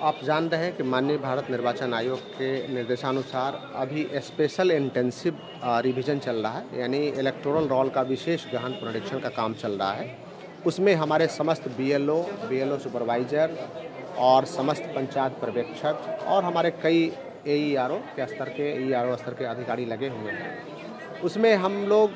आप जान रहे हैं कि माननीय भारत निर्वाचन आयोग के निर्देशानुसार अभी स्पेशल इंटेंसिव रिवीजन चल रहा है, यानी इलेक्टोरल रोल का विशेष गहन पुनरीक्षण का काम चल रहा है। उसमें हमारे समस्त बीएलओ सुपरवाइज़र और समस्त पंचायत पर्यवेक्षक और हमारे कई एईआरओ स्तर के अधिकारी लगे हुए हैं। उसमें हम लोग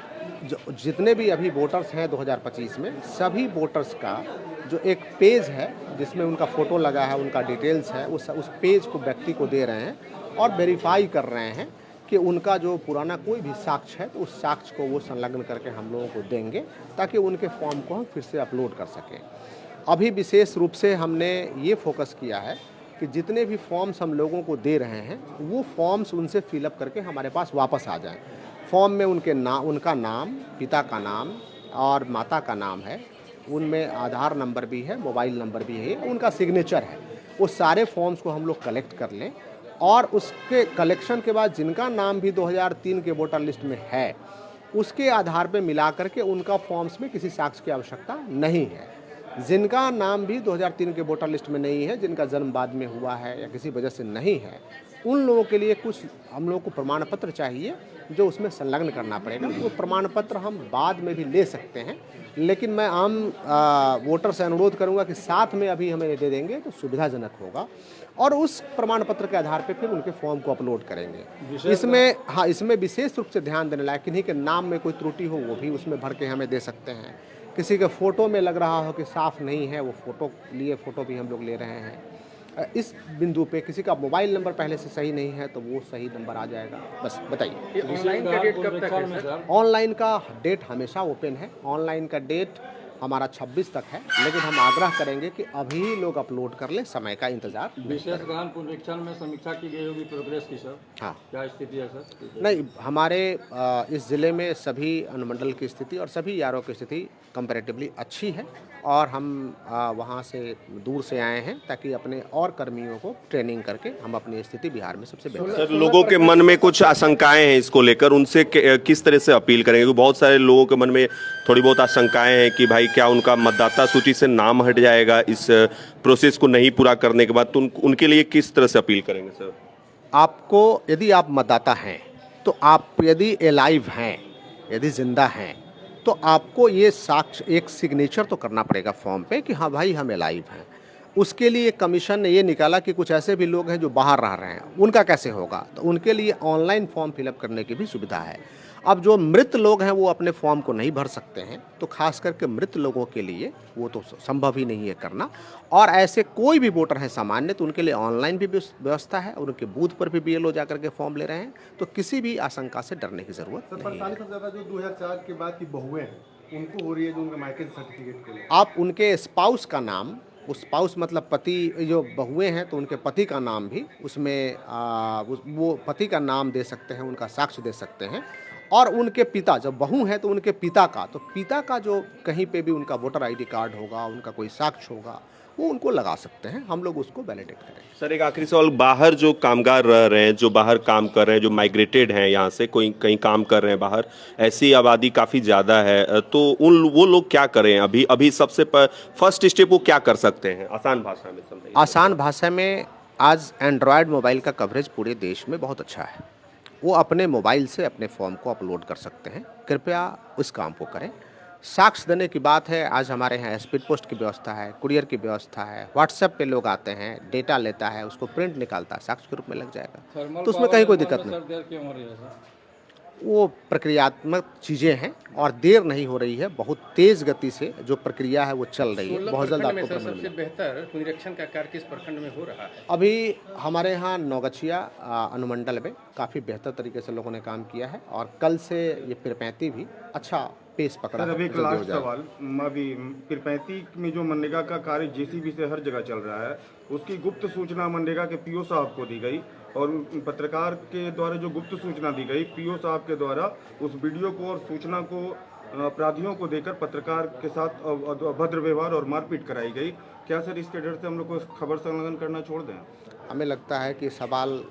जितने भी अभी वोटर्स हैं 2025 में, सभी वोटर्स का जो एक पेज है जिसमें उनका फ़ोटो लगा है, उनका डिटेल्स है, उस पेज को व्यक्ति को दे रहे हैं और वेरीफाई कर रहे हैं कि उनका जो पुराना कोई भी साक्ष्य है तो उस साक्ष्य को वो संलग्न करके हम लोगों को देंगे ताकि उनके फॉर्म को हम फिर से अपलोड कर सकें। अभी विशेष रूप से हमने ये फोकस किया है कि जितने भी फॉर्म्स हम लोगों को दे रहे हैं वो फॉर्म्स उनसे फिलअप करके हमारे पास वापस आ जाएं। फॉर्म में उनका नाम, पिता का नाम और माता का नाम है, उनमें आधार नंबर भी है, मोबाइल नंबर भी है, उनका सिग्नेचर है। वो सारे फॉर्म्स को हम लोग कलेक्ट कर लें और उसके कलेक्शन के बाद जिनका नाम भी 2003 के वोटर लिस्ट में है उसके आधार पे मिला करके उनका फॉर्म्स में किसी साक्ष्य की आवश्यकता नहीं है। जिनका नाम भी 2003 के वोटर लिस्ट में नहीं है, जिनका जन्म बाद में हुआ है या किसी वजह से नहीं है, उन लोगों के लिए कुछ हम लोगों को प्रमाण पत्र चाहिए जो उसमें संलग्न करना पड़ेगा। वो प्रमाण पत्र हम बाद में भी ले सकते हैं, लेकिन मैं आम वोटर से अनुरोध करूंगा कि साथ में अभी हमें दे देंगे तो सुविधाजनक होगा और उस प्रमाण पत्र के आधार पर फिर उनके फॉर्म को अपलोड करेंगे। इसमें विशेष रूप से ध्यान देने लायक, किन्हीं के नाम में कोई त्रुटि हो वो भी उसमें भर के हमें दे सकते हैं। किसी के फ़ोटो में लग रहा हो कि साफ़ नहीं है, वो फ़ोटो भी हम लोग ले रहे हैं। इस बिंदु पे किसी का मोबाइल नंबर पहले से सही नहीं है तो वो सही नंबर आ जाएगा। बस बताइए। ऑनलाइन का डेट कब तक है सर? ऑनलाइन का डेट हमेशा ओपन है। ऑनलाइन का डेट हमारा 26 तक है, लेकिन हम आग्रह करेंगे कि अभी लोग अपलोड कर लें, समय का इंतजार। विशेष गहन पुनरीक्षण में समीक्षा की गई होगी प्रोग्रेस की सर? हाँ, क्या स्थिति है सर? नहीं, हमारे इस ज़िले में सभी अनुमंडल की स्थिति और सभी यारों की स्थिति कंपैरेटिवली अच्छी है और हम वहाँ से दूर से आए हैं ताकि अपने और कर्मियों को ट्रेनिंग करके हम अपनी स्थिति बिहार में सबसे बेहतर। सर, लोगों के मन में कुछ आशंकाएं हैं इसको लेकर, उनसे किस तरह से अपील करेंगे? क्योंकि बहुत सारे लोगों के मन में थोड़ी बहुत आशंकाएं हैं कि भाई क्या उनका मतदाता सूची से नाम हट जाएगा इस प्रोसेस को नहीं पूरा करने के बाद, तो उनके लिए किस तरह से अपील करेंगे सर? आपको, यदि आप मतदाता हैं तो आप यदि एलाइव हैं, यदि जिंदा हैं, तो आपको ये साक्ष्य, एक सिग्नेचर तो करना पड़ेगा फॉर्म पे कि हाँ भाई हम एलाइव हैं। उसके लिए कमीशन ने ये निकाला कि कुछ ऐसे भी लोग हैं जो बाहर रह रहे हैं, उनका कैसे होगा, तो उनके लिए ऑनलाइन फॉर्म फिलअप करने की भी सुविधा है। अब जो मृत लोग हैं वो अपने फॉर्म को नहीं भर सकते हैं, तो खास करके मृत लोगों के लिए वो तो संभव ही नहीं है करना। और ऐसे कोई भी वोटर हैं सामान्य, तो उनके लिए ऑनलाइन भी व्यवस्था है और उनके बूथ पर भी बीएलओ जाकर के फॉर्म ले रहे हैं, तो किसी भी आशंका से डरने की जरूरत नहीं है। सबसे ज़्यादा जो 2004 के बाद की बहुएं हैं उनको हो रही है, जो उनके मायके सर्टिफिकेट के लिए आप उनके स्पाउस का नाम, उस स्पाउस मतलब पति, जो बहुएं हैं तो उनके पति का नाम भी उसमें वो पति का नाम दे सकते हैं, उनका साक्ष्य दे सकते हैं। और उनके पिता, जब बहू हैं तो उनके पिता का, तो पिता का जो कहीं पे भी उनका वोटर आईडी कार्ड होगा, उनका कोई साक्ष्य होगा, वो उनको लगा सकते हैं, हम लोग उसको वैलिडेट करें। सर, एक आखिरी सवाल, बाहर जो कामगार रह रहे हैं, जो बाहर काम कर रहे हैं, जो माइग्रेटेड हैं यहाँ से, कोई कहीं काम कर रहे हैं बाहर, ऐसी आबादी काफ़ी ज़्यादा है, तो वो लोग क्या करें? अभी सबसे फर्स्ट स्टेप वो क्या कर सकते हैं? आसान भाषा में समझाइए। आसान भाषा में, आज एंड्रॉयड मोबाइल का कवरेज पूरे देश में बहुत अच्छा है। वो अपने मोबाइल से अपने फॉर्म को अपलोड कर सकते हैं। कृपया उस काम को करें। साक्ष्य देने की बात है, आज हमारे यहाँ स्पीड पोस्ट की व्यवस्था है, कुरियर की व्यवस्था है, व्हाट्सएप पे लोग आते हैं, डेटा लेता है, उसको प्रिंट निकालता है, साक्ष्य के रूप में लग जाएगा, तो उसमें कहीं कोई दिक्कत नहीं। देर क्यों हो रही है सर? वो प्रक्रियात्मक चीज़ें हैं और देर नहीं हो रही है, बहुत तेज़ गति से जो प्रक्रिया है वो चल रही है। बहुत जल्द आपको प्रमाण सबसे बेहतर पुनरीक्षण का कार्य किस प्रखंड में हो रहा है? अभी हमारे यहाँ नौगछिया अनुमंडल में काफ़ी बेहतर तरीके से लोगों ने काम किया है और कल से ये पिरपैंती भी अच्छा पेस पकड़ा है। अभी एक लास्ट सवाल, अभी पिरपैंती में जो मनरेगा का कार्य जेसीबी से हर जगह चल रहा है, उसकी गुप्त सूचना मनरेगा के पीओ साहब को दी गई और पत्रकार के द्वारा जो गुप्त सूचना दी गई पीओ साहब के द्वारा, उस वीडियो को और सूचना को अपराधियों को देकर पत्रकार के साथ अभद्र व्यवहार और मारपीट कराई गई। क्या सर इसके डर से हम लोग को खबर संकलन करना छोड़ दें? हमें लगता है कि सवाल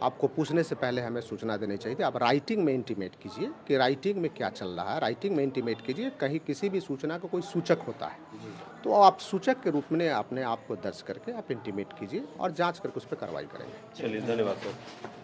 आपको पूछने से पहले हमें सूचना देनी चाहिए थी। आप राइटिंग में इंटीमेट कीजिए कि राइटिंग में क्या चल रहा है, राइटिंग में इंटीमेट कीजिए। कहीं किसी भी सूचना का कोई सूचक होता है तो आप सूचक के रूप में अपने आप को दर्ज करके आप इंटीमेट कीजिए और जांच करके उस पर कार्रवाई करेंगे। चलिए, धन्यवाद सर।